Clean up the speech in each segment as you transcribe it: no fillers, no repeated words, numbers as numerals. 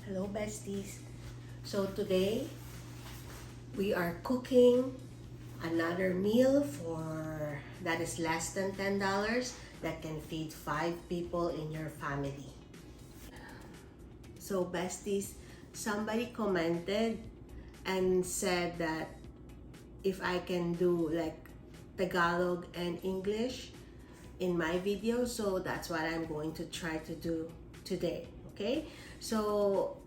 Hello besties. So today we are cooking another meal for that is less than $10 that can feed 5 people in your family. So besties, somebody commented and said that if I can do like Tagalog and English in my video, so that's what I'm going to try to do today. Okay? So,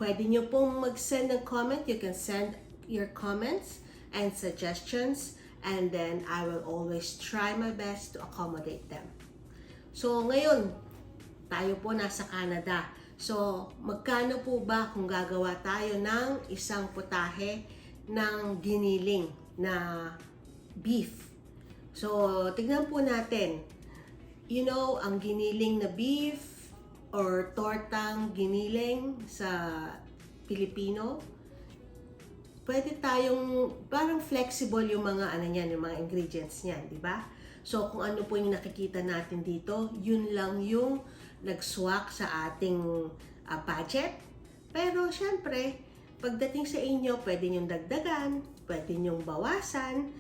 pwede nyo pong mag-send ng comment. You can send your comments and suggestions, and then I will always try my best to accommodate them. So, ngayon, tayo po nasa Canada. So, magkano po ba kung gagawa tayo ng isang putahe ng giniling na beef? So, tignan po natin. You know, ang giniling na beef or tortang giniling sa Pilipino, pwede tayong, parang flexible yung mga ano niyan, yung mga ingredients niyan, di ba? So, kung ano po yung nakikita natin dito, yun lang yung nagswak sa ating budget. Pero, syempre, pagdating sa inyo, pwede nyong dagdagan, pwede nyong bawasan,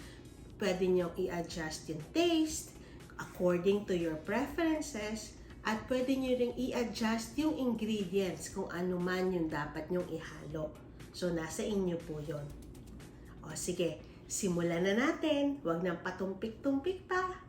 pwede nyong i-adjust yung taste according to your preferences, at pwede nyo ring i-adjust yung ingredients kung ano man yung dapat nyong ihalo. So, nasa inyo po yon. O, sige, simulan na natin. Huwag nang patumpik-tumpik pa.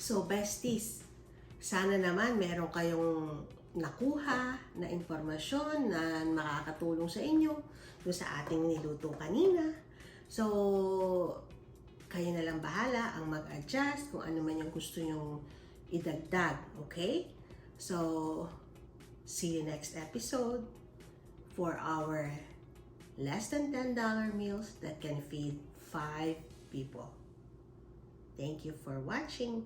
So besties, sana naman meron kayong nakuha na impormasyon na makakatulong sa inyo doon sa ating niluto kanina. So, kayo na lang bahala ang mag-adjust kung ano man yung gusto nyong idagdag, okay? So, see you next episode for our less than $10 meals that can feed 5 people. Thank you for watching.